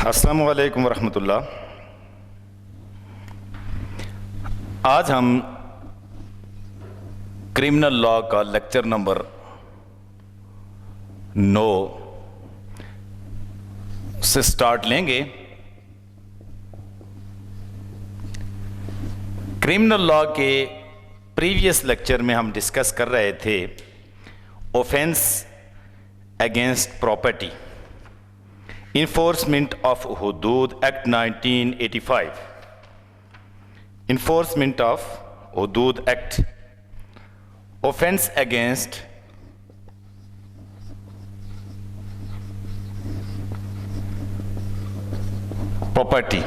अस्सलामु अलैकुम वरहमतुल्लाह। आज हम क्रिमिनल लॉ का लेक्चर नंबर 9 से स्टार्ट लेंगे। क्रिमिनल लॉ के प्रीवियस लेक्चर में हम डिस्कस कर रहे थे offence against property, Enforcement of Hudud Act 1985, Enforcement of Hudud Act, Offense against Property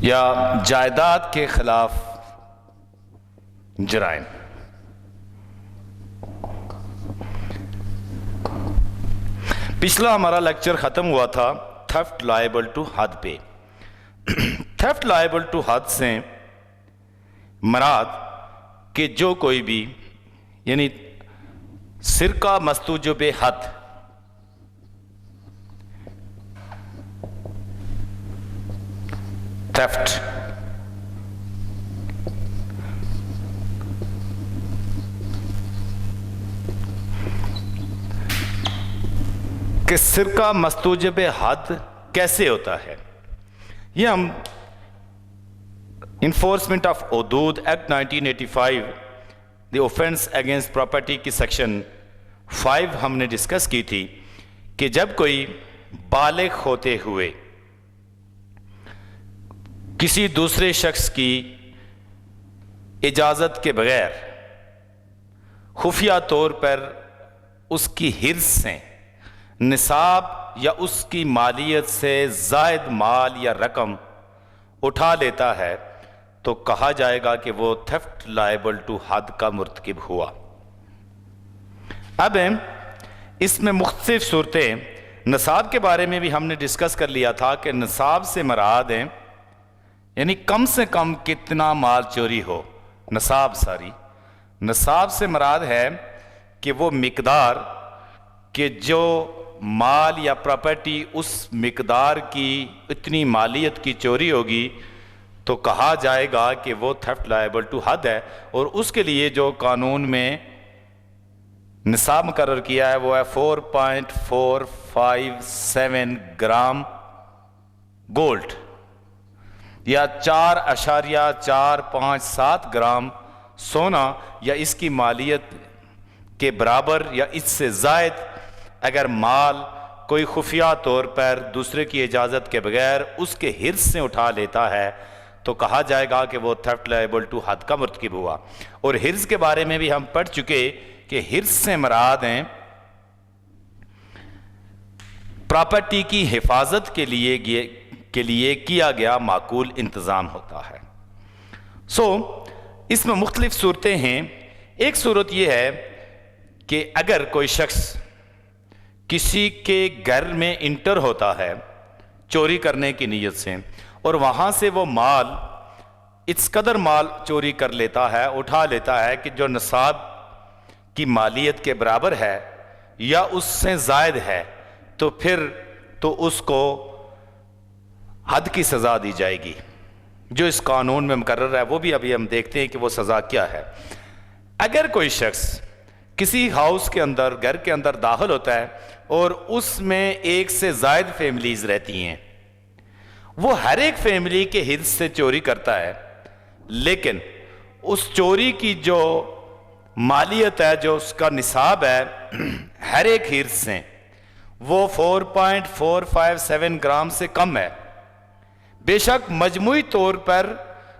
या जायदाद के खिलाफ जराइम। पिछला हमारा लेक्चर ख़त्म हुआ था थेफ्ट लायबल टू हद पे। थेफ्ट लायबल टू हद से मराद कि जो कोई भी यानी सिरका मस्तूजब हद थेफ्ट कि सिरका मस्तूजब हद कैसे होता है, ये हम enforcement of Hudood act 1985 the offence against property की सेक्शन 5 हमने डिस्कस की थी कि जब कोई बालिग होते हुए किसी दूसरे शख्स की इजाज़त के बगैर खुफिया तौर पर उसकी हिर्स से निसाब या उसकी मालियत से ज़ायद माल या रकम उठा लेता है तो कहा जाएगा कि वो थेफ्ट लायबल टू हद का मुर्तकिब हुआ। अब इसमें मुख्तलिफ सूरतें, निसाब के बारे में भी हमने डिस्कस कर लिया था कि निसाब से मराद है यानी कम से कम कितना माल चोरी हो। निसाब से मराद है कि वो मिकदार कि जो माल या प्रॉपर्टी उस मिकदार की इतनी मालियत की चोरी होगी तो कहा जाएगा कि वो थेफ्ट लायबल टू हद है। और उसके लिए जो कानून में निसाब मुकर्रर किया है वो है 4.457 ग्राम गोल्ड या 4.457 ग्राम सोना या इसकी मालियत के बराबर या इससे ज़ायद अगर माल कोई खुफिया तौर पर दूसरे की इजाज़त के बगैर उसके हिर्स से उठा लेता है तो कहा जाएगा कि वो थेफ्ट लायबल टू हद का मुर्तकिब हुआ। और हिर्स के बारे में भी हम पढ़ चुके कि हिर्स से मराद हैं प्रॉपर्टी की हिफाजत के लिए किया गया माकूल इंतज़ाम होता है। इसमें मुख्तलिफ सूरतें हैं। एक सूरत यह है कि अगर कोई शख्स किसी के घर में इंटर होता है चोरी करने की नीयत से और वहाँ से वो माल इस कदर माल चोरी कर लेता है, उठा लेता है कि जो निसाब की मालियत के बराबर है या उससे ज़ायद है तो फिर तो उसको हद की सज़ा दी जाएगी जो इस कानून में मुकर्रर है। वो भी अभी हम देखते हैं कि वो सज़ा क्या है। अगर कोई शख्स किसी हाउस के अंदर, घर के अंदर दाखिल होता है और उसमें एक से ज़ायद फैमिलीज रहती हैं, वो हर एक फैमिली के हिस्से से चोरी करता है, लेकिन उस चोरी की जो मालियत है, जो उसका निसाब है हर एक हिस्से से वो 4.457 ग्राम से कम है। बेशक मजमूई तौर पर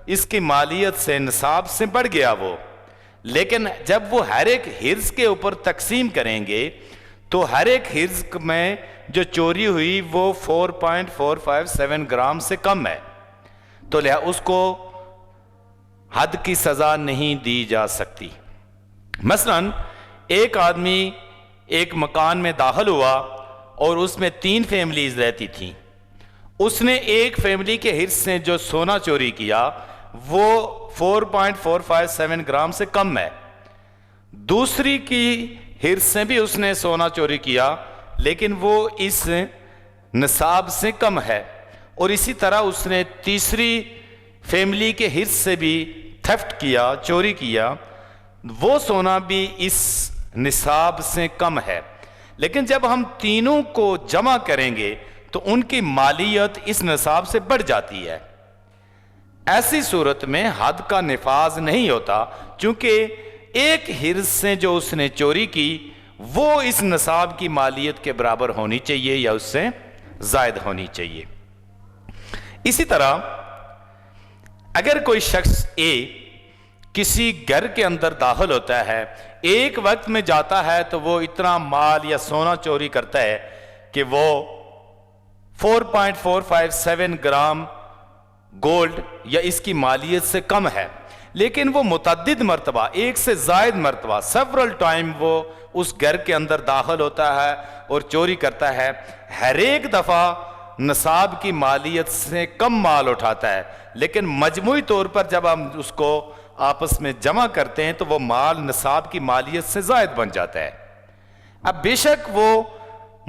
इसकी मालियत से निसाब से बढ़ गया वो, लेकिन जब वो हर एक हिर्स के ऊपर तकसीम करेंगे तो हर एक हिर्स में जो चोरी हुई वो 4.457 ग्राम से कम है, तो लिहाजा उसको हद की सज़ा नहीं दी जा सकती। मसलन एक आदमी एक मकान में दाखिल हुआ और उसमें 3 फैमिलीज रहती थी। उसने एक फैमिली के हिस्से से जो सोना चोरी किया वो 4.457 ग्राम से कम है। दूसरी की हिर्स से भी उसने सोना चोरी किया लेकिन वो इस निसाब से कम है, और इसी तरह उसने तीसरी फैमिली के हिस्से से भी थेफ्ट किया, चोरी किया, वो सोना भी इस निसाब से कम है। लेकिन जब हम तीनों को जमा करेंगे तो उनकी मालियत इस निसाब से बढ़ जाती है। ऐसी सूरत में हद का निफाज नहीं होता, क्योंकि एक हिर्स से जो उसने चोरी की वो इस निसाब की मालियत के बराबर होनी चाहिए या उससे जायद होनी चाहिए। इसी तरह अगर कोई शख्स ए किसी घर के अंदर दाखिल होता है, एक वक्त में जाता है तो वो इतना माल या सोना चोरी करता है कि वो 4.457 ग्राम गोल्ड या इसकी मालियत से कम है, लेकिन वो मुतअद्दिद मरतबा, एक से जायद मरतबा, सेवरल टाइम वो उस घर के अंदर दाखिल होता है और चोरी करता है। हर एक दफ़ा निसाब की मालियत से कम माल उठाता है, लेकिन मजमूई तौर पर जब हम उसको आपस में जमा करते हैं तो वो माल निसाब की मालियत से जायद बन जाता है। अब बेशक वो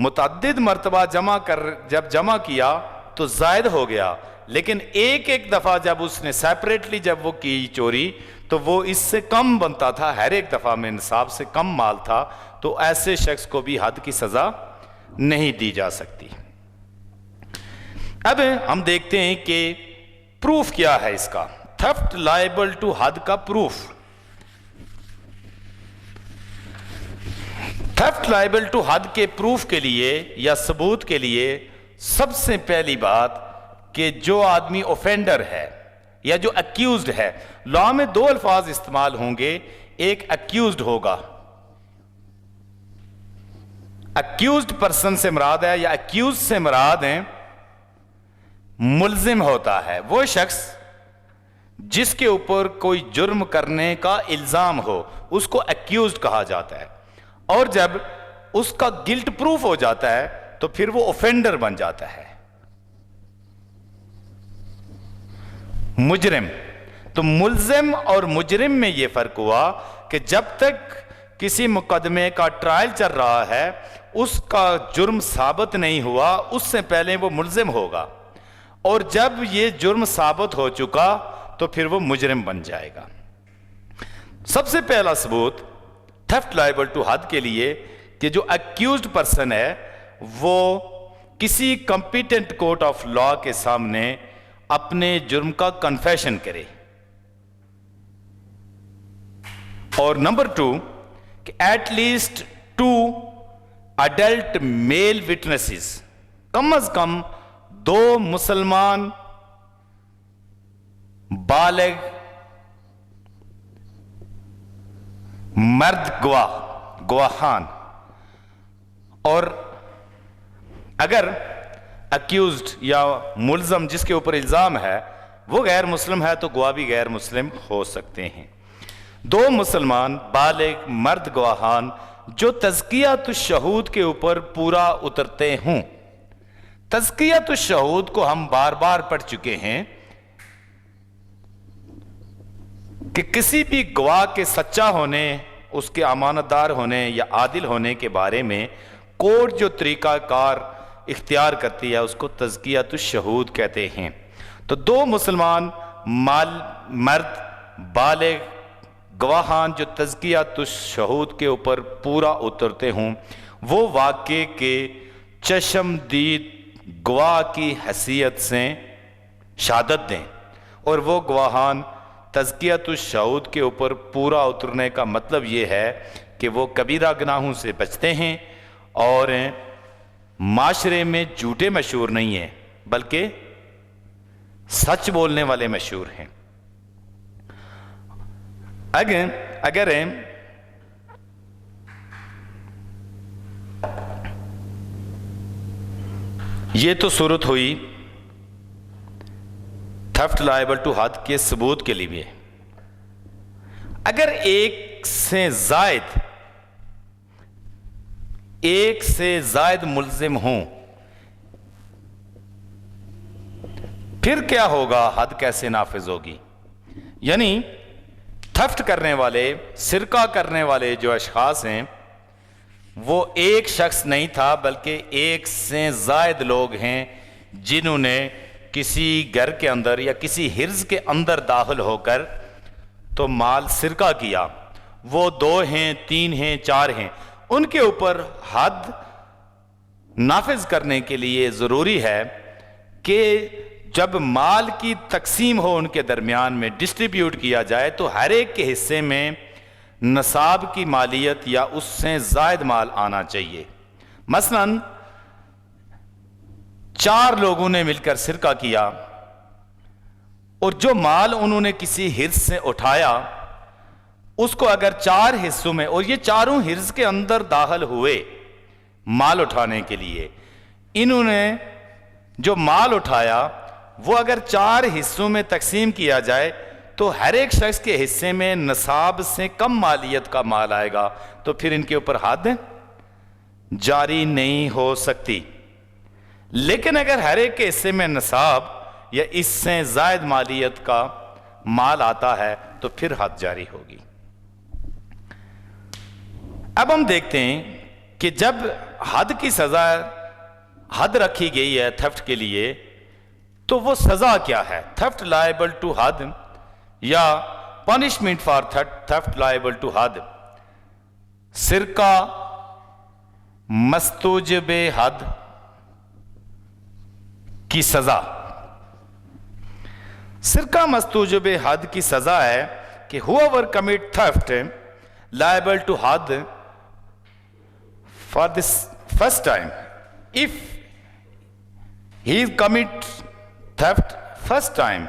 मुतअद्दिद मरतबा जब जमा किया तो जायद हो गया, लेकिन एक एक दफ़ा जब उसने सेपरेटली जब वो की चोरी तो वो इससे कम बनता था, हर एक दफ़ा में निसाब से कम माल था, तो ऐसे शख्स को भी हद की सज़ा नहीं दी जा सकती। अब हम देखते हैं कि प्रूफ क्या है इसका, थेफ्ट लायबल टू हद का प्रूफ। थेफ्ट लायबल टू हद के प्रूफ के लिए या सबूत के लिए सबसे पहली बात कि जो आदमी ऑफेंडर है या जो अक्यूज्ड है, लॉ में दो अल्फाज इस्तेमाल होंगे, एक अक्यूज्ड होगा, अक्यूज्ड पर्सन से मुराद है या अक्यूज से मुराद है मुल्जिम होता है, वो शख्स जिसके ऊपर कोई जुर्म करने का इल्जाम हो उसको अक्यूज्ड कहा जाता है, और जब उसका गिल्ट प्रूफ हो जाता है तो फिर वो ऑफेंडर बन जाता है, मुजरिम। तो मुल्जिम और मुजरिम में यह फर्क हुआ कि जब तक किसी मुकदमे का ट्रायल चल रहा है उसका जुर्म साबित नहीं हुआ, उससे पहले वो मुल्जिम होगा, और जब ये जुर्म साबित हो चुका तो फिर वो मुजरिम बन जाएगा। सबसे पहला सबूत थेफ्ट लायबल टू हद के लिए कि जो अक्यूज्ड पर्सन है वो किसी कॉम्पिटेंट कोर्ट ऑफ लॉ के सामने अपने जुर्म का कन्फेशन करे, और नंबर 2 कि एटलीस्ट 2 अडल्ट मेल विटनेसेस, कम अज कम 2 मुसलमान बालिग मर्द गवाहान, और अगर अक्यूज्ड या मुल्ज़म जिसके ऊपर इल्ज़ाम है वो गैर मुस्लिम है तो गवाह भी गैर मुस्लिम हो सकते हैं। 2 मुसलमान बालिग मर्द गवाहान जो तज़कियतुश्शहूद के ऊपर पूरा उतरते हों। तज़कियतुश्शहूद को हम बार बार पढ़ चुके हैं कि किसी भी गवाह के सच्चा होने, उसके अमानतदार होने या आदिल होने के बारे में कोर्ट जो तरीकाकार इख्तियार करती है उसको तज़कियतुश्शहूद कहते हैं। तो 2 मुसलमान मर्द बालिग गवाहान जो तज़कियतुश्शहूद के ऊपर पूरा उतरते हों वो वाक़े के चश्मदीद गवाह की हैसियत से शहादत दें, और वो गवाहान तज़कियतुश्शहूद के ऊपर पूरा उतरने का मतलब ये है कि वो कबीरा गुनाहों से बचते हैं और माशरे में झूठे मशहूर नहीं है बल्कि सच बोलने वाले मशहूर हैं। अगर ये तो सूरत हुई थेफ्ट लायबल टू हद के सबूत के लिए। अगर एक से जायद मुल्जिम हों फिर क्या होगा, हद कैसे नाफिज होगी? यानी थेफ्ट करने वाले, सिरका करने वाले जो अशखास हैं वो एक शख्स नहीं था बल्कि एक से ज़ायद लोग हैं जिन्होंने किसी घर के अंदर या किसी हिर्ज के अंदर दाखिल होकर तो माल सिरका किया। वो 2 हैं, 3 हैं, 4 हैं, उनके ऊपर हद नाफिज करने के लिए ज़रूरी है कि जब माल की तकसीम हो उनके दरमियान में डिस्ट्रीब्यूट किया जाए तो हर एक के हिस्से में नसाब की मालियत या उससे ज़ायद माल आना चाहिए। मसलन 4 लोगों ने मिलकर सिरका किया और जो माल उन्होंने किसी हिर्ज से उठाया उसको अगर 4 हिस्सों में, और ये चारों हिर्ज के अंदर दाखिल हुए माल उठाने के लिए, इन्होंने जो माल उठाया वो अगर 4 हिस्सों में तकसीम किया जाए तो हर एक शख्स के हिस्से में नसाब से कम मालियत का माल आएगा, तो फिर इनके ऊपर हद जारी नहीं हो सकती। लेकिन अगर हर एक के हिस्से में नसाब या इससे ज़ायद मालियत का माल आता है तो फिर हद जारी होगी। अब हम देखते हैं कि जब हद की सजा हद रखी गई है थेफ्ट के लिए, तो वो सजा क्या है? थेफ्ट लायबल टू हद या punishment for theft liable to हद। सिरका मस्तूजबे हद की सजा। सिरका मस्तूजबे हद की सजा है कि whoever commit theft liable to had for this first time, if he commit theft first time,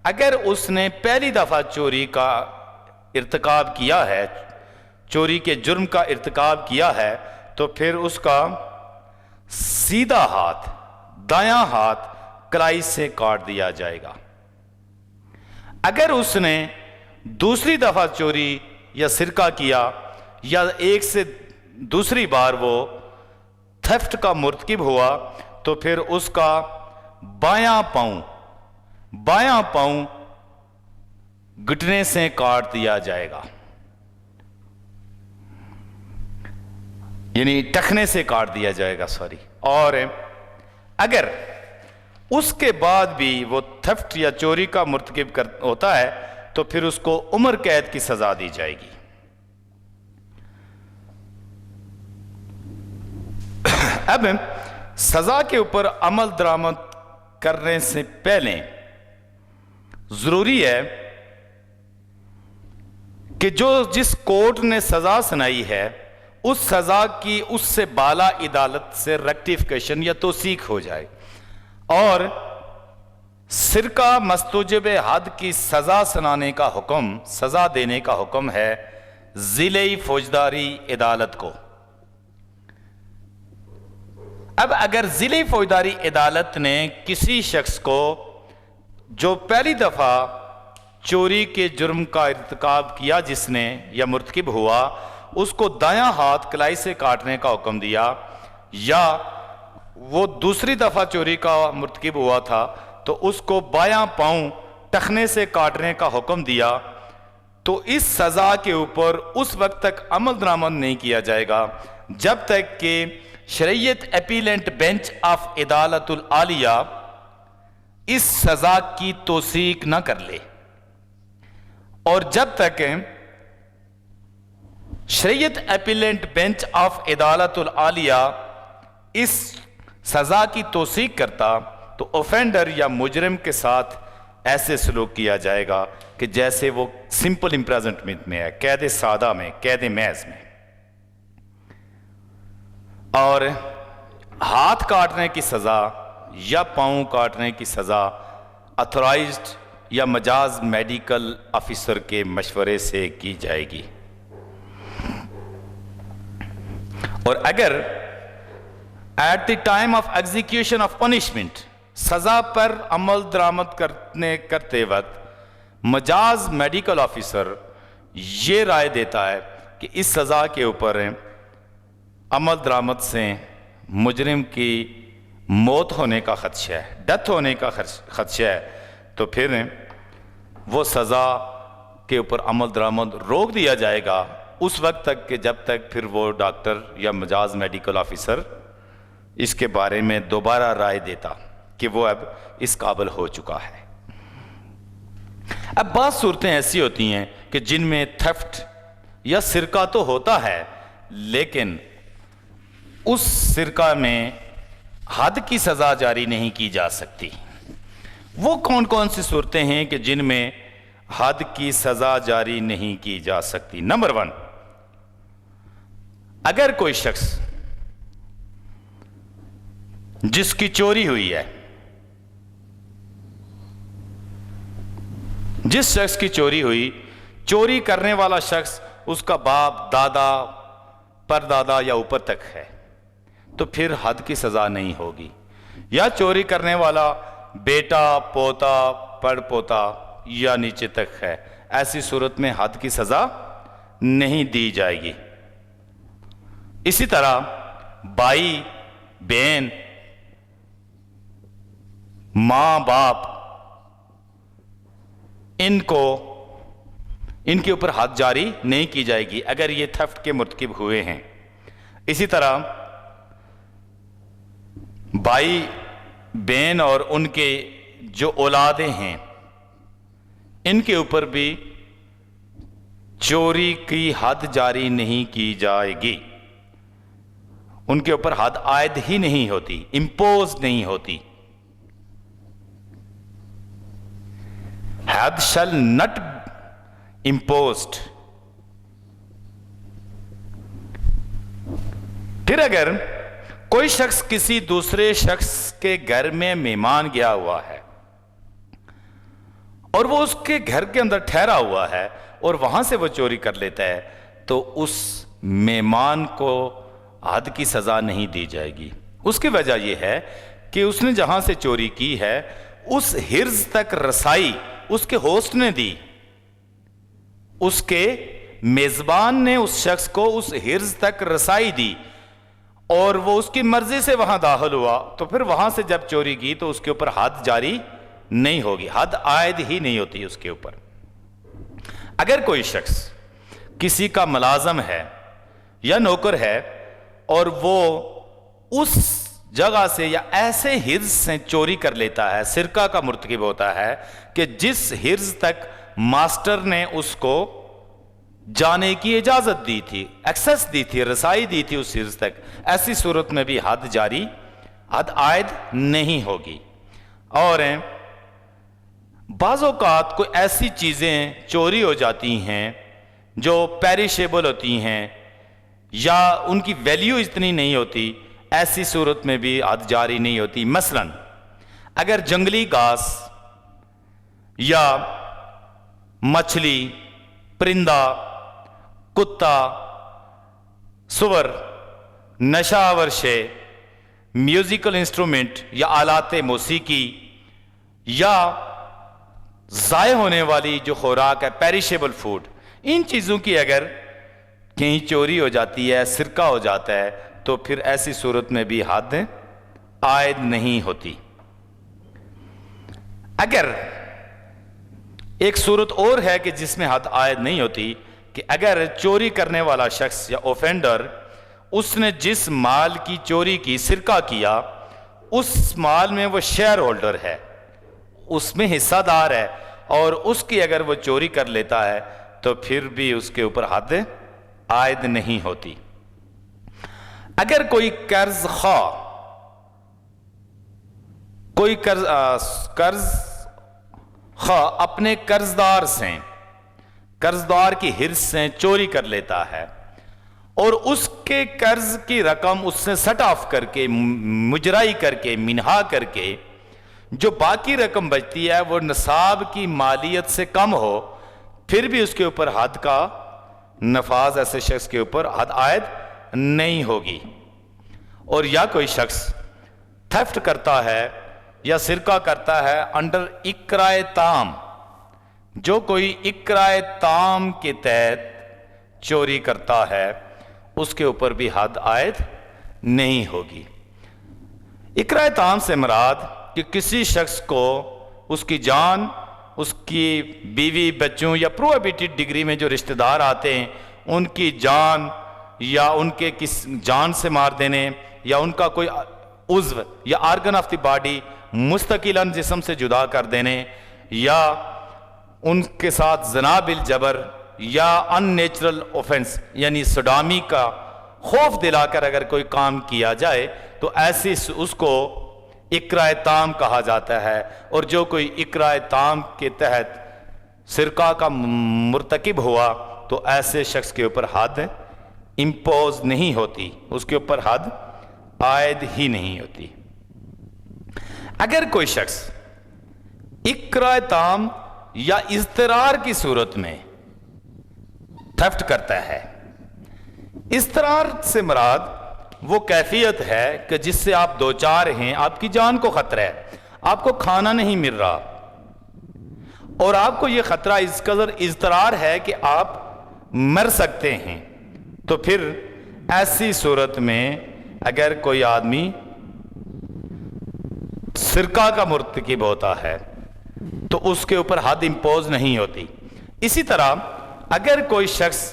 अगर उसने पहली दफा चोरी का इर्तिकाब किया है, चोरी के जुर्म का इर्तिकाब किया है, तो फिर उसका सीधा हाथ, दायां हाथ कलाई से काट दिया जाएगा। अगर उसने दूसरी दफा चोरी या सिरका किया या एक से दूसरी बार वो थेफ्ट का मुर्तकिब हुआ, तो फिर उसका बायां पांव घुटने से काट दिया जाएगा, यानी टखने से काट दिया जाएगा, सॉरी। और अगर उसके बाद भी वो थेफ्ट या चोरी का मुर्तकिब होता है तो फिर उसको उम्र कैद की सजा दी जाएगी। अब सजा के ऊपर अमल दरामद करने से पहले जरूरी है कि जिस कोर्ट ने सजा सुनाई है उस सजा की उससे बाला अदालत से रेक्टिफिकेशन या तौसीक हो जाए। और सिरका मस्तूजबे हद की सजा सुनाने का हुक्म, सजा देने का हुक्म है जिले फौजदारी अदालत को। अब अगर जिले फौजदारी अदालत ने किसी शख्स को जो पहली दफा चोरी के जुर्म का इर्तिकाब किया जिसने या मुर्तकिब हुआ, उसको दायां हाथ कलाई से काटने का हुक्म दिया, या वो दूसरी दफा चोरी का मुर्तकिब हुआ था तो उसको बायां पांव टखने से काटने का हुक्म दिया, तो इस सजा के ऊपर उस वक्त तक अमल दरामद नहीं किया जाएगा जब तक कि शरीयत अपीलेंट बेंच ऑफ अदालतुल आलिया इस सजा की तौसीक न कर ले। और जब तक शरीयत अपीलेंट बेंच ऑफ अदालतुल आलिया इस सजा की तौसीक करता तो ऑफेंडर या मुजरिम के साथ ऐसे सलूक किया जाएगा कि जैसे वो सिंपल इम्प्रिजनमेंट में है, कैद सादा में, कैद महज में। और हाथ काटने की सजा या पांव काटने की सजा अथॉराइज्ड या मजाज मेडिकल ऑफिसर के मशवरे से की जाएगी। और अगर at the time of execution of punishment सजा पर अमल दरामद करते वक्त मजाज मेडिकल ऑफिसर ये राय देता है कि इस सजा के ऊपर अमल दरामद से मुजरिम की मौत होने का खदशा है, डेथ होने का खदशा है, तो फिर वो सजा के ऊपर अमल दरामद रोक दिया जाएगा उस वक्त तक कि जब तक फिर वो डॉक्टर या मजाज मेडिकल ऑफिसर इसके बारे में दोबारा राय देता कि वो अब इस काबिल हो चुका है। अब बात सूरतें ऐसी होती हैं कि जिनमें थेफ्ट या सिरका तो होता है, लेकिन उस सिरका में हद की सजा जारी नहीं की जा सकती। वो कौन कौन सी सूरतें हैं कि जिनमें हद की सजा जारी नहीं की जा सकती? नंबर 1, अगर कोई शख्स जिसकी चोरी हुई है, जिस शख्स की चोरी हुई, चोरी करने वाला शख्स उसका बाप, दादा, परदादा या ऊपर तक है, तो फिर हद की सजा नहीं होगी। या चोरी करने वाला बेटा, पोता, पड़पोता या नीचे तक है, ऐसी सूरत में हद की सजा नहीं दी जाएगी। इसी तरह भाई, बहन, मां, बाप, इनके ऊपर हद जारी नहीं की जाएगी अगर ये थेफ्ट के मुर्तकिब हुए हैं। इसी तरह भाई, बहन और उनके जो औलादें हैं, इनके ऊपर भी चोरी की हद जारी नहीं की जाएगी। उनके ऊपर हद आयद ही नहीं होती, इंपोज नहीं होती। हद शैल नॉट imposed। फिर अगर कोई शख्स किसी दूसरे शख्स के घर में मेहमान गया हुआ है और वो उसके घर के अंदर ठहरा हुआ है और वहां से वो चोरी कर लेता है, तो उस मेहमान को हद की सजा नहीं दी जाएगी। उसकी वजह यह है कि उसने जहां से चोरी की है उस हिर्ज तक रसाई उसके होस्ट ने दी, उसके मेजबान ने उस शख्स को उस हिर्ज तक रसाई दी और वो उसकी मर्जी से वहां दाखिल हुआ, तो फिर वहां से जब चोरी की तो उसके ऊपर हद जारी नहीं होगी, हद आयद ही नहीं होती उसके ऊपर। अगर कोई शख्स किसी का मुलाजम है या नौकर है और वो उस जगह से या ऐसे हिर्ज से चोरी कर लेता है, सिरका का मुर्तकिब होता है कि जिस हिर्ज तक मास्टर ने उसको जाने की इजाजत दी थी, एक्सेस दी थी, रसाई दी थी उस हिर्ज तक, ऐसी सूरत में भी हद जारी, हद आयद नहीं होगी। और बाज़ औक़ात कोई ऐसी चीजें चोरी हो जाती हैं जो पेरिशेबल होती हैं या उनकी वैल्यू इतनी नहीं होती, ऐसी सूरत में भी हद जारी नहीं होती। मसलन अगर जंगली घास या मछली, परिंदा, कुत्ता, सुअर, नशावर शे, म्यूजिकल इंस्ट्रूमेंट या आलाते मौसीकी या ज़ाय होने वाली जो खुराक है, पेरिशेबल फूड, इन चीज़ों की अगर कहीं चोरी हो जाती है, सिरका हो जाता है, तो फिर ऐसी सूरत में भी हद आयद नहीं होती। अगर एक सूरत और है कि जिसमें हद आयद नहीं होती कि अगर चोरी करने वाला शख्स या ऑफेंडर उसने जिस माल की चोरी की, सिरका किया, उस माल में वो शेयर होल्डर है, उसमें हिस्सादार है और उसकी अगर वो चोरी कर लेता है तो फिर भी उसके ऊपर हद आयद नहीं होती। अगर कोई कर्ज खा, कोई कर्ज खा अपने कर्जदार से, कर्जदार की हिर्स से चोरी कर लेता है और उसके कर्ज की रकम उससे सट ऑफ करके, मुजराई करके, मिनहा करके जो बाकी रकम बचती है वो निसाब की मालियत से कम हो, फिर भी उसके ऊपर हद का नफाज, ऐसे शख्स के ऊपर हद आयद नहीं होगी। और या कोई शख्स थेफ्ट करता है या सिरका करता है अंडर इकराए ताम, जो कोई इकराए ताम के तहत चोरी करता है, उसके ऊपर भी हद आयद नहीं होगी। इकराए ताम से मुराद कि किसी शख्स को उसकी जान, उसकी बीवी, बच्चों या प्रोहिबिटेड डिग्री में जो रिश्तेदार आते हैं उनकी जान या उनके किस जान से मार देने या उनका कोई उज़्व या आर्गन ऑफ द बॉडी मुस्तकिलन जिस्म से जुदा कर देने या उनके साथ ज़ना बिल जबर या अननेचुरल ऑफेंस यानी सोडामी का खौफ दिलाकर अगर कोई काम किया जाए तो ऐसी उसको इकराए ताम कहा जाता है। और जो कोई इकराए ताम के तहत सिरका का मुर्तकिब हुआ तो ऐसे शख्स के ऊपर हद इम्पोज नहीं होती, उसके ऊपर हद आयद ही नहीं होती। अगर कोई शख्स इकराए ताम या इज़्तिरार की सूरत में थेफ्ट करता है, इज़्तिरार से मुराद वो कैफियत है कि जिससे आप दो चार हैं, आपकी जान को खतरा है, आपको खाना नहीं मिल रहा और आपको ये खतरा इस कदर इज़्तिरार है कि आप मर सकते हैं, तो फिर ऐसी सूरत में अगर कोई आदमी सिरका का मुर्तकिब होता है तो उसके ऊपर हद इम्पोज नहीं होती। इसी तरह अगर कोई शख्स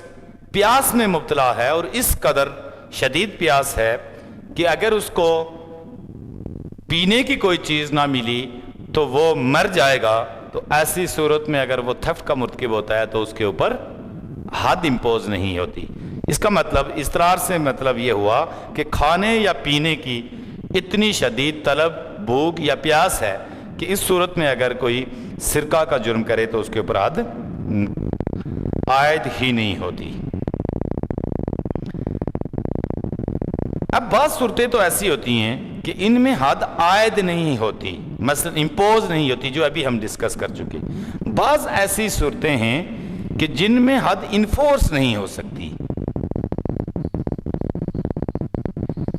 प्यास में मुब्तला है और इस कदर शदीद प्यास है कि अगर उसको पीने की कोई चीज़ ना मिली तो वो मर जाएगा, तो ऐसी सूरत में अगर वो थेफ्ट का मुर्तकिब होता है तो उसके ऊपर हद इम्पोज नहीं होती। इसका मतलब इस्तरार से मतलब ये हुआ कि खाने या पीने की इतनी शदीद तलब, भूख या प्यास है कि इस सूरत में अगर कोई सिरका का जुर्म करे तो उसके उपर हद आयद ही नहीं होती। अब बात सूरतें तो ऐसी होती हैं कि इनमें हद आयद नहीं होती, मसलन इम्पोज नहीं होती, जो अभी हम डिस्कस कर चुके। बाज ऐसी सूरतें हैं कि जिनमें हद इन्फोर्स नहीं हो सकती।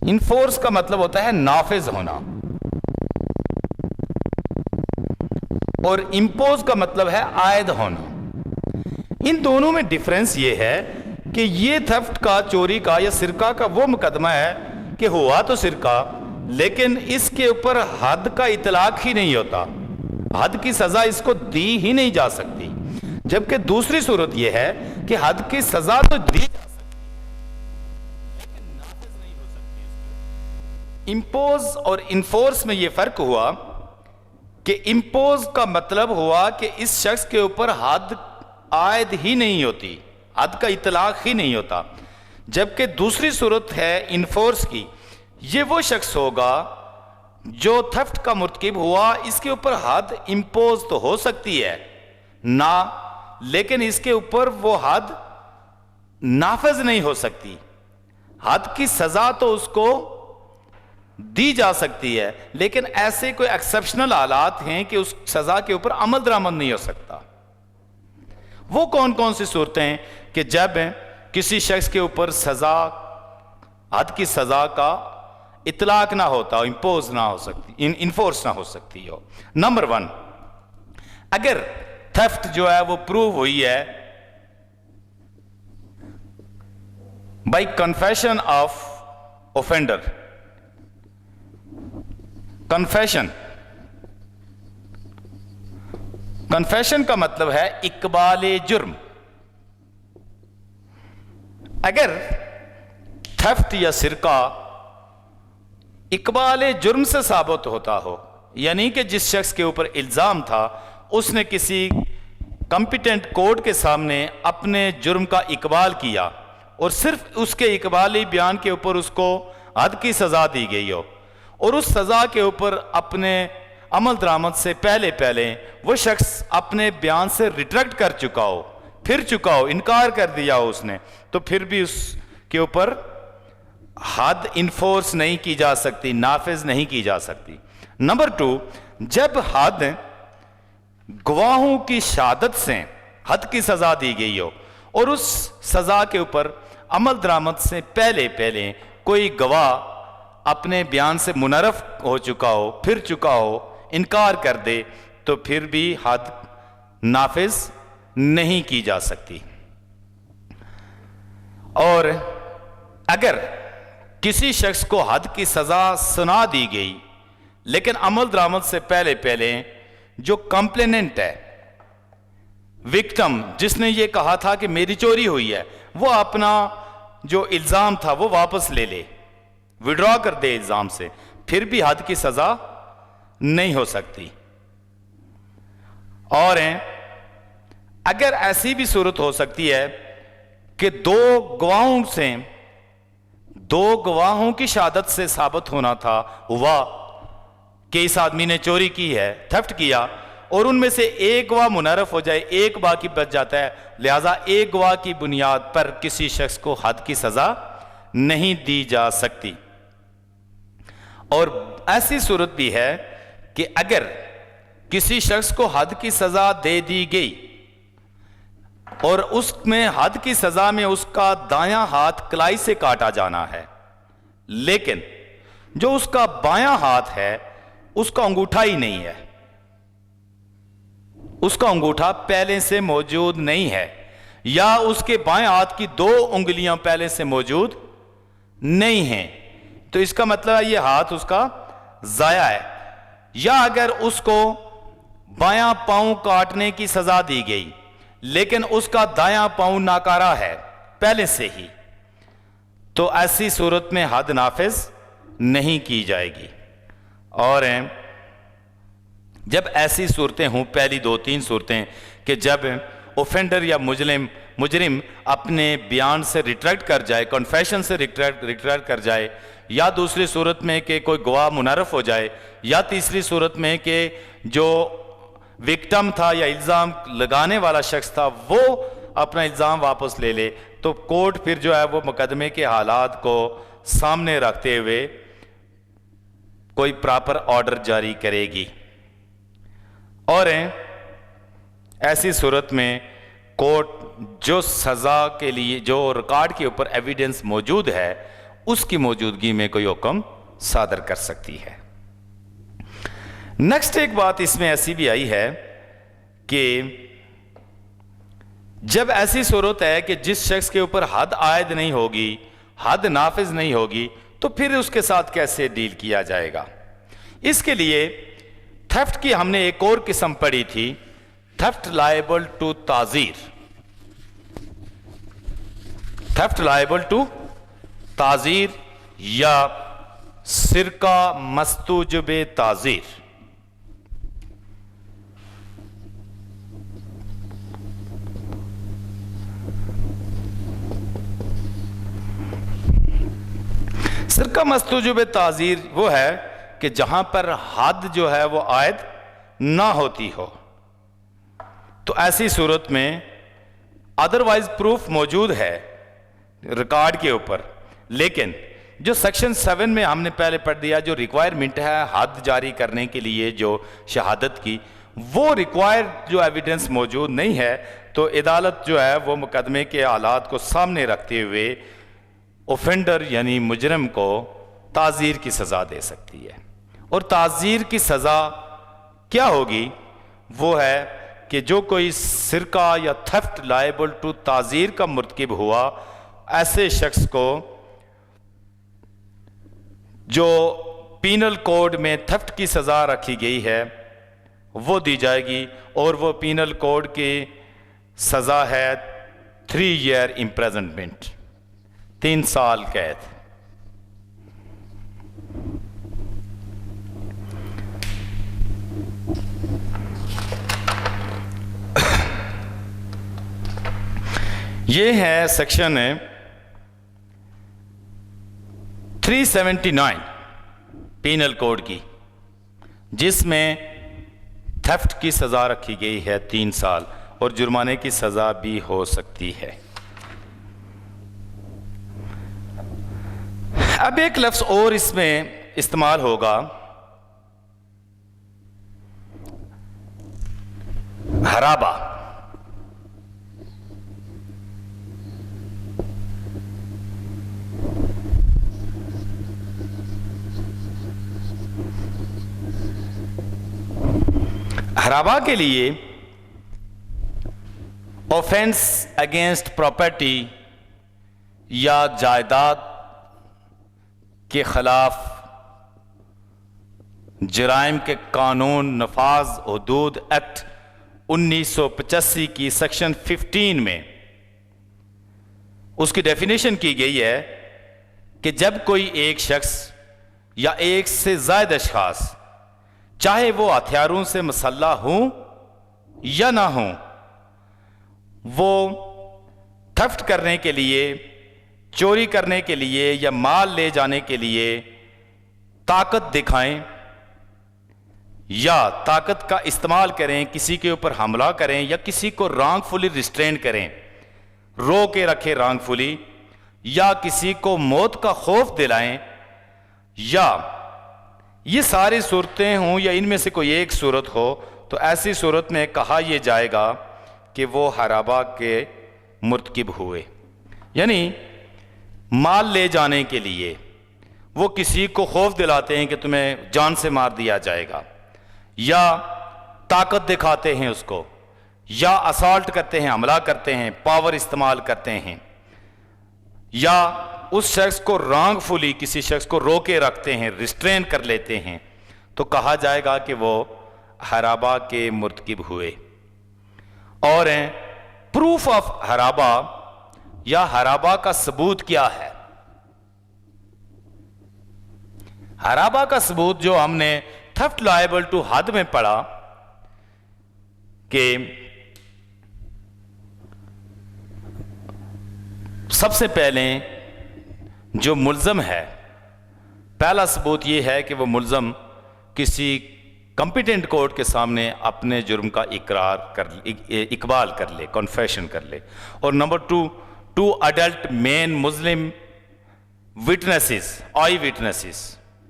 इन्फोर्स का मतलब होता है नाफिज होना और इम्पोज का मतलब है आयद होना। इन दोनों में डिफरेंस ये है कि ये थेफ्ट का, चोरी का या सिरका का वो मुकदमा है कि हुआ तो सिरका, लेकिन इसके ऊपर हद का इतलाक ही नहीं होता, हद की सजा इसको दी ही नहीं जा सकती। जबकि दूसरी सूरत यह है कि हद की सजा तो दी जा सकती लेकिन नाफिज नहीं हो सकती। इम्पोज और इन्फोर्स में यह फर्क हुआ कि इम्पोज का मतलब हुआ कि इस शख्स के ऊपर हद आयद ही नहीं होती, हद का इतलाक ही नहीं होता। जबकि दूसरी सूरत है इन्फोर्स की, ये वो शख्स होगा जो थेफ्ट का मुर्तकिब हुआ, इसके ऊपर हद इम्पोज तो हो सकती है ना, लेकिन इसके ऊपर वो हद नाफिज नहीं हो सकती। हद की सजा तो उसको दी जा सकती है, लेकिन ऐसे कोई एक्सेप्शनल हालात हैं कि उस सजा के ऊपर अमल दरामद नहीं हो सकता। वो कौन कौन सी सूरतें हैं कि जब किसी शख्स के ऊपर सजा, हद की सजा का इतलाक ना होता, इम्पोज ना हो सकती, इन्फोर्स ना हो सकती हो। नंबर 1, अगर थेफ्ट जो है वो प्रूव हुई है by confession of offender. Confession का मतलब है इकबाल जुर्म। अगर थेफ्ट या सिरका इकबाल जुर्म से साबित होता हो, यानी कि जिस शख्स के ऊपर इल्जाम था उसने किसी कॉम्पिटेंट कोर्ट के सामने अपने जुर्म का इकबाल किया और सिर्फ उसके इकबाली बयान के ऊपर उसको हद की सजा दी गई हो और उस सजा के ऊपर अपने अमल दरामद से पहले पहले वो शख्स अपने बयान से रिट्रैक्ट कर चुका हो, फिर चुका हो, इनकार कर दिया हो उसने, तो फिर भी उसके ऊपर हद इन्फोर्स नहीं की जा सकती, नाफिज नहीं की जा सकती। नंबर 2, जब हद गवाहों की शहादत से हद की सजा दी गई हो और उस सजा के ऊपर अमल दरामद से पहले पहले कोई गवाह अपने बयान से मुनरफ हो चुका हो, फिर चुका हो, इनकार कर दे, तो फिर भी हद नाफिज नहीं की जा सकती। और अगर किसी शख्स को हद की सजा सुना दी गई लेकिन अमल दरामद से पहले पहले जो कंप्लेनेंट है विक्टिम जिसने ये कहा था कि मेरी चोरी हुई है, वो अपना जो इल्जाम था वो वापस ले ले, विड्रॉ कर दे इल्जाम से, फिर भी हद की सजा नहीं हो सकती। और अगर ऐसी भी सूरत हो सकती है कि दो गवाहों की शहादत से साबित होना था हुआ कि इस आदमी ने चोरी की है, थेफ्ट किया, और उनमें से एक गवाह मुनर्रफ हो जाए, एक बाकी बच जाता है, लिहाजा एक गवाह की बुनियाद पर किसी शख्स को हद की सजा नहीं दी जा सकती। और ऐसी सूरत भी है कि अगर किसी शख्स को हद की सजा दे दी गई और उसमें हद की सजा में उसका दायां हाथ कलाई से काटा जाना है, लेकिन जो उसका बायां हाथ है उसका अंगूठा ही नहीं है, उसका अंगूठा पहले से मौजूद नहीं है, या उसके बाएं हाथ की 2 उंगलियां पहले से मौजूद नहीं हैं, तो इसका मतलब है यह हाथ उसका जाया है। या अगर उसको बायां पांव काटने की सजा दी गई लेकिन उसका दायां पांव नाकारा है पहले से ही, तो ऐसी सूरत में हद नाफिज नहीं की जाएगी। और जब ऐसी सूरतें हों, पहली 2-3 सूरतें कि जब ऑफेंडर या मुजरिम अपने बयान से रिट्रैक्ट कर जाए, कन्फेशन से रिट्रैक्ट कर जाए, या दूसरी सूरत में कि कोई गवाह मुनर्रफ हो जाए, या तीसरी सूरत में कि जो विक्टिम था या इल्ज़ाम लगाने वाला शख्स था वो अपना इल्ज़ाम वापस ले ले, तो कोर्ट फिर जो है वो मुकदमे के हालात को सामने रखते हुए कोई प्रॉपर ऑर्डर जारी करेगी। और ऐसी सूरत में कोर्ट जो सजा के लिए जो रिकॉर्ड के ऊपर एविडेंस मौजूद है उसकी मौजूदगी में कोई हुक्म सादर कर सकती है। नेक्स्ट एक बात इसमें ऐसी भी आई है कि जब ऐसी सूरत है कि जिस शख्स के ऊपर हद आयद नहीं होगी, हद नाफिज नहीं होगी, तो फिर उसके साथ कैसे डील किया जाएगा। इसके लिए थेफ्ट की हमने एक और किस्म पढ़ी थी, थेफ्ट लायबल टू ताजीर। थेफ्ट लायबल टू ताजीर या सिरका मस्तूजबे ताजीर। सिरका मस्तूजबे ताजीर वो है कि जहां पर हद जो है वो आयद ना होती हो, तो ऐसी सूरत में अदरवाइज प्रूफ मौजूद है रिकॉर्ड के ऊपर, लेकिन जो सेक्शन 7 में हमने पहले पढ़ दिया, जो रिक्वायरमेंट है हद जारी करने के लिए जो शहादत की, वो रिक्वायर्ड जो एविडेंस मौजूद नहीं है, तो अदालत जो है वो मुकदमे के हालात को सामने रखते हुए ऑफेंडर यानी मुजरिम को ताज़ीर की सज़ा दे सकती है। और ताज़ीर की सज़ा क्या होगी, वो है कि जो कोई सिरका या थेफ्ट लायबल टू ताज़ीर का मुर्तकिब हुआ, ऐसे शख्स को जो पीनल कोड में थेफ्ट की सज़ा रखी गई है वो दी जाएगी, और वो पीनल कोड की सज़ा है 3 ईयर इम्प्रिजनमेंट, 3 साल कैद। ये है सेक्शन 379 पीनल कोड की, जिसमें थेफ्ट की सजा रखी गई है 3 साल और जुर्माने की सजा भी हो सकती है। अब एक लफ्ज और इसमें इस्तेमाल होगा, हराबा। हराबा के लिए ऑफेंस अगेंस्ट प्रॉपर्टी या जायदाद के खिलाफ जराइम के कानून, नफाज, हुदूद एक्ट 1985 की सेक्शन 15 में उसकी डेफिनेशन की गई है कि जब कोई एक शख्स या एक से ज्यादा अशखास, चाहे वो हथियारों से मसल्ला हो या ना हो, वो थफ्ट करने के लिए, चोरी करने के लिए या माल ले जाने के लिए ताकत दिखाएं या ताकत का इस्तेमाल करें, किसी के ऊपर हमला करें या किसी को रॉन्गफुली रिस्ट्रेन करें, रो के रखें रॉन्गफुली, या किसी को मौत का खौफ दिलाएं, या ये सारी सूरतें हों या इनमें से कोई एक सूरत हो, तो ऐसी सूरत में कहा यह जाएगा कि वो हराबा के मुर्तकिब हुए। यानी माल ले जाने के लिए वो किसी को खौफ दिलाते हैं कि तुम्हें जान से मार दिया जाएगा, या ताकत दिखाते हैं उसको, या असॉल्ट करते हैं, हमला करते हैं, पावर इस्तेमाल करते हैं, या उस शख्स को रॉन्गफुली किसी शख्स को रोके रखते हैं, रिस्ट्रेन कर लेते हैं, तो कहा जाएगा कि वो हराबा के मुर्तकिब हुए। और प्रूफ ऑफ हराबा या हराबा का सबूत क्या है? हराबा का सबूत जो हमने थेफ्ट लायबल टू हद में पढ़ा कि सबसे पहले जो मुल्ज़म है, पहला सबूत यह है कि वो मुल्ज़म किसी कॉम्पिटेंट कोर्ट के सामने अपने जुर्म का इकबाल कर ले, कॉन्फेशन कर ले। और नंबर टू अडल्ट मेन मुस्लिम विटनेसेस, आई विटनेसेस,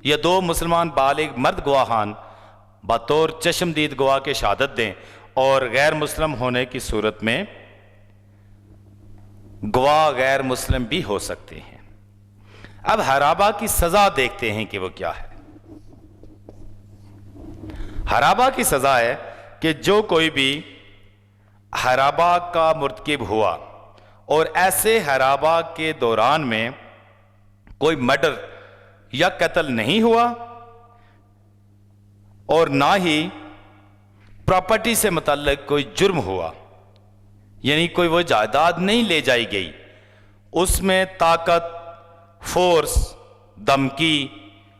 ये दो मुसलमान बालिग मर्द गवाहान बतौर चश्मदीद गवाह के शहादत दें, और गैर मुस्लिम होने की सूरत में गवाह गैर मुस्लिम भी हो सकते हैं। अब हराबा की सजा देखते हैं कि वो क्या है। हराबा की सजा है कि जो कोई भी हराबा का मुर्तकिब हुआ और ऐसे हराबा के दौरान में कोई मर्डर या कत्ल नहीं हुआ और ना ही प्रॉपर्टी से मुतल्लिक कोई जुर्म हुआ, यानी कोई वो जायदाद नहीं ले जाई गई, उसमें ताकत, फोर्स, धमकी,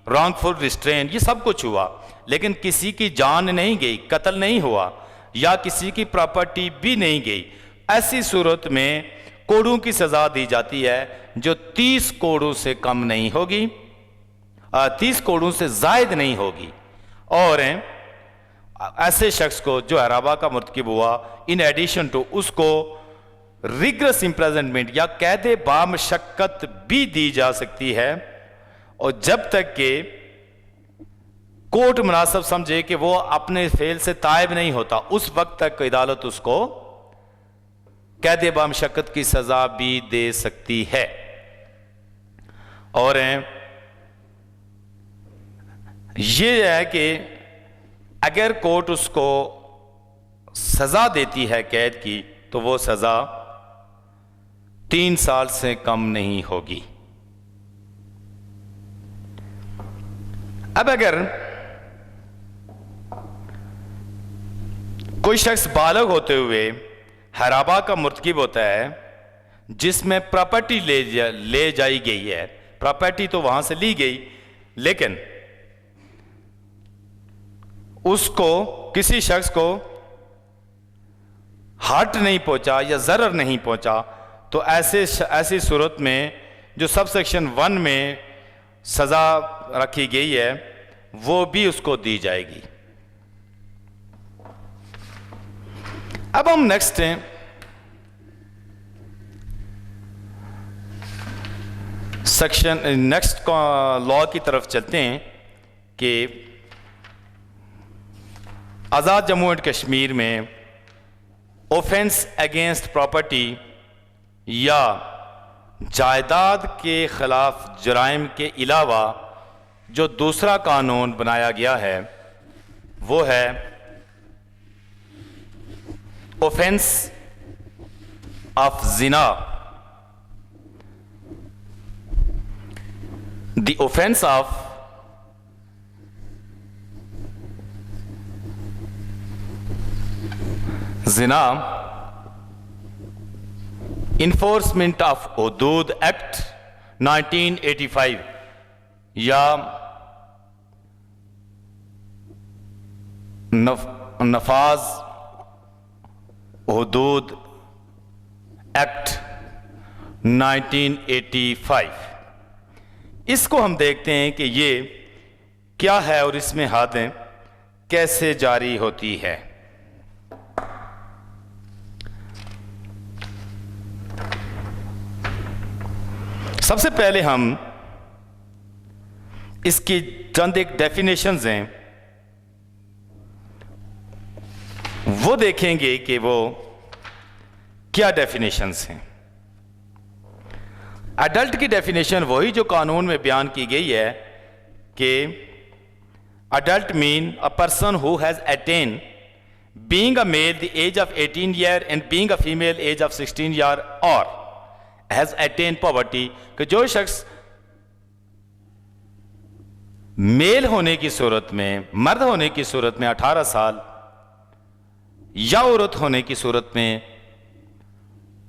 रॉन्गफुल रिस्ट्रेन, ये सब कुछ हुआ, लेकिन किसी की जान नहीं गई, कत्ल नहीं हुआ या किसी की प्रॉपर्टी भी नहीं गई, ऐसी सूरत में कोड़ों की सजा दी जाती है जो 30 कोड़ों से कम नहीं होगी, 30 कोड़ों से जायद नहीं होगी। और ऐसे शख्स को जो हराबा का मुर्तकिब हुआ, इन एडिशन टू उसको रिग्रेस इम्प्रिजनमेंट या कैद बामशक्कत भी दी जा सकती है, और जब तक के कोर्ट मुनासिब समझे कि वो अपने फेल से तायब नहीं होता, उस वक्त तक अदालत उसको कैद बामशक्कत की सजा भी दे सकती है। और ये है कि अगर कोर्ट उसको सजा देती है कैद की, तो वो सजा 3 साल से कम नहीं होगी। अब अगर कोई शख्स बालग होते हुए हराबा का मुर्तकिब होता है जिसमें प्रॉपर्टी ले जाई गई है, प्रॉपर्टी तो वहां से ली गई, लेकिन उसको किसी शख्स को हार्ट नहीं पहुंचा या जरर नहीं पहुंचा, तो ऐसी सूरत में जो सब सेक्शन 1 में सजा रखी गई है वो भी उसको दी जाएगी। अब हम नेक्स्ट लॉ की तरफ चलते हैं कि आज़ाद जम्मू एंड कश्मीर में ऑफेंस अगेंस्ट प्रॉपर्टी या जायदाद के खिलाफ जराइम के अलावा जो दूसरा कानून बनाया गया है वो है ऑफेंस ऑफ जिना। द ऑफेंस ऑफ जिना, इन्फोर्समेंट ऑफ हुदूद एक्ट 1985 या नफाज हुदूद एक्ट 1985, इसको हम देखते हैं कि ये क्या है और इसमें हदें कैसे जारी होती है। सबसे पहले हम इसकी चंद एक डेफिनेशंस हैं वो देखेंगे कि वो क्या डेफिनेशंस हैं। अडल्ट की डेफिनेशन वही जो कानून में बयान की गई है कि adult mean a person who has attain being a male the age of 18 year and being a female age of 16 year और हैज अटेन पॉवर्टी, कि जो शख्स मेल होने की सूरत में, मर्द होने की सूरत में 18 साल या औरत होने की सूरत में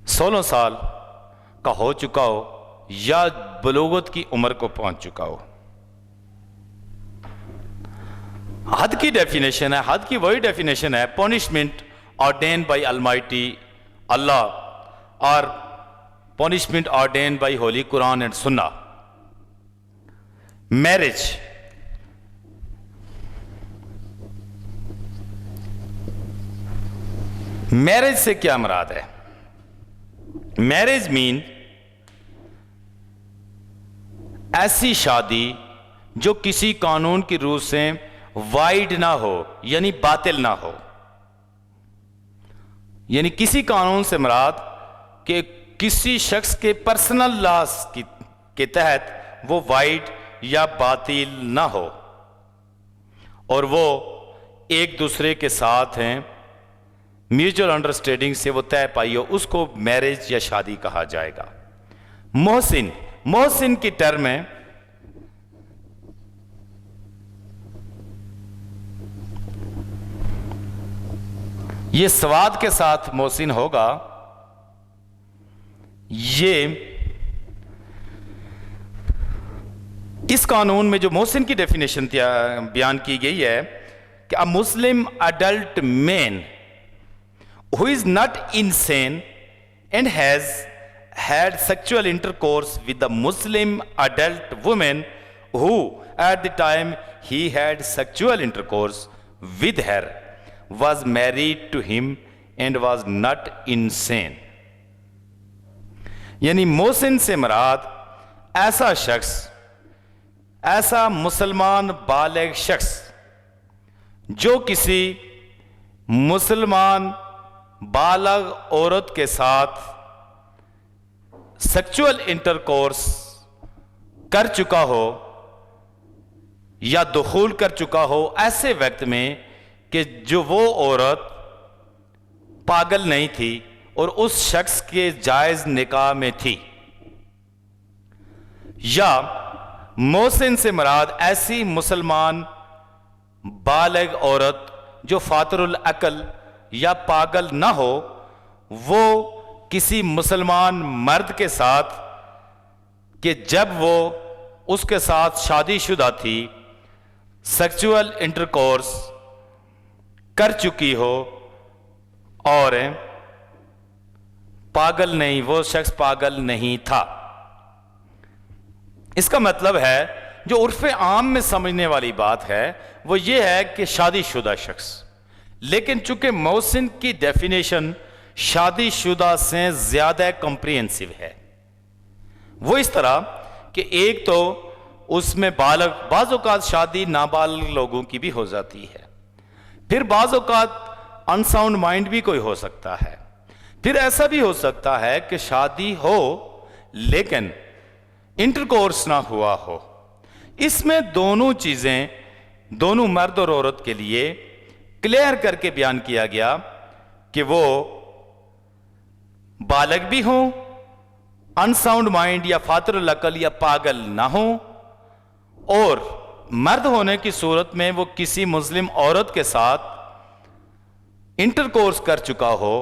16 साल का हो चुका हो या बलूगत की उम्र को पहुंच चुका हो। हद की डेफिनेशन है, हद की वही डेफिनेशन है punishment ordained by almighty Allah और punishment ordained by holy Quran and Sunnah. Marriage, marriage से क्या मुराद है? मैरिज मीन ऐसी शादी जो किसी कानून की रूह से वाइड ना हो, यानी बातिल ना हो, यानी किसी कानून से मुराद कि किसी शख्स के पर्सनल लॉस के तहत वो वाइड या बातिल ना हो और वो एक दूसरे के साथ हैं, म्यूचुअल अंडरस्टैंडिंग से वो तय पाई हो, उसको मैरिज या शादी कहा जाएगा। मोहसिन, मोहसिन की टर्म है ये स्वाद के साथ मोहसिन होगा। ये इस कानून में जो मोहसिन की डेफिनेशन बयान की गई है कि a Muslim adult man who is not insane and has had sexual intercourse with the Muslim adult woman who at the time he had sexual intercourse with her was married to him and was not insane। यानी मोहसिन से मुराद ऐसा शख्स, ऐसा मुसलमान बालिग शख्स जो किसी मुसलमान बालग औरत के साथ सेक्सुअल इंटरकोर्स कर चुका हो या दुखूल कर चुका हो ऐसे वक्त में कि जो वो औरत पागल नहीं थी और उस शख्स के जायज निकाह में थी। या मोहसिन से मुराद ऐसी मुसलमान बालिग औरत जो फातरुल अकल या पागल ना हो, वो किसी मुसलमान मर्द के साथ कि जब वो उसके साथ शादीशुदा थी सेक्सुअल इंटरकोर्स कर चुकी हो और पागल नहीं, वो शख्स पागल नहीं था। इसका मतलब है जो उर्फ आम में समझने वाली बात है वो ये है कि शादीशुदा शख्स, लेकिन चूंकि मोहसिन की डेफिनेशन शादीशुदा से ज्यादा कॉम्प्रिहेंसिव है। वो इस तरह कि एक तो उसमें बालग, बाज़ औक़ात शादी नाबालिग लोगों की भी हो जाती है, फिर बाज़ औक़ात अनसाउंड माइंड भी कोई हो सकता है, फिर ऐसा भी हो सकता है कि शादी हो लेकिन इंटरकोर्स ना हुआ हो। इसमें दोनों चीजें दोनों मर्द और औरत के लिए क्लियर करके बयान किया गया कि वो बालग भी हों, अनसाउंड माइंड या फातरुल अकल या पागल ना हो, और मर्द होने की सूरत में वो किसी मुस्लिम औरत के साथ इंटरकोर्स कर चुका हो,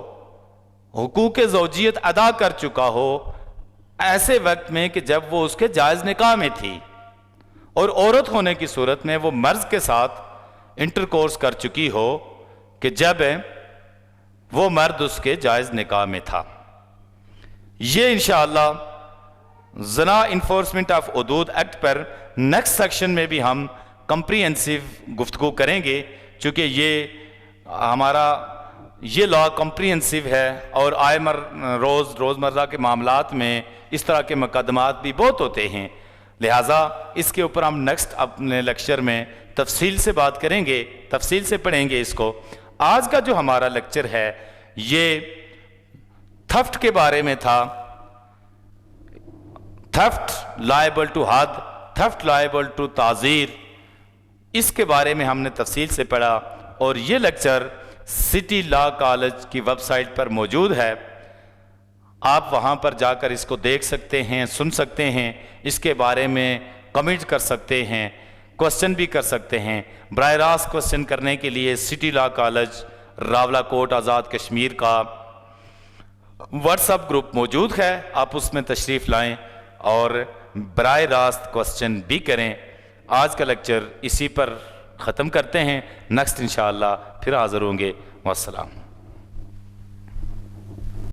हुकूक ज़ौजियत अदा कर चुका हो, ऐसे वक्त में कि जब वो उसके जायज़ निकाह में थी, और औरत होने की सूरत में वो मर्द के साथ इंटरकोर्स कर चुकी हो कि जब वो मर्द उसके जायज़ निकाह में था। ये इंशाअल्लाह ज़ना इन्फोर्समेंट ऑफ हुदूद एक्ट पर नेक्स्ट सेक्शन में भी हम कंप्रीहेंसिव गुफ्तगू करेंगे, चूँकि ये हमारा ये लॉ कंप्रीहेंसिव है और रोज़मर्रा के मामलात में इस तरह के मुकदमात भी बहुत होते हैं, लिहाजा इसके ऊपर हम नेक्स्ट अपने लेक्चर में तफसील से बात करेंगे, तफसील से पढ़ेंगे इसको। आज का जो हमारा लेक्चर है ये थफ्ट के बारे में था। थफ्ट लायबल टू हद, थफ्ट लायबल टू ताज़ीर, इसके बारे में हमने तफसील से पढ़ा और ये लेक्चर सिटी लॉ कॉलेज की वेबसाइट पर मौजूद है। आप वहाँ पर जाकर इसको देख सकते हैं, सुन सकते हैं, इसके बारे में कमेंट कर सकते हैं, क्वेश्चन भी कर सकते हैं। बराह रास्त क्वेश्चन करने के लिए city law college Rawalakot Azad Kashmir का व्हाट्सएप ग्रुप मौजूद है, आप उसमें तशरीफ़ लाएं और बराह रास्त क्वेश्चन भी करें। आज का लेक्चर इसी पर ख़त्म करते हैं, नेक्स्ट इंशाअल्लाह फिर हाज़िर होंगे। वस्सलाम।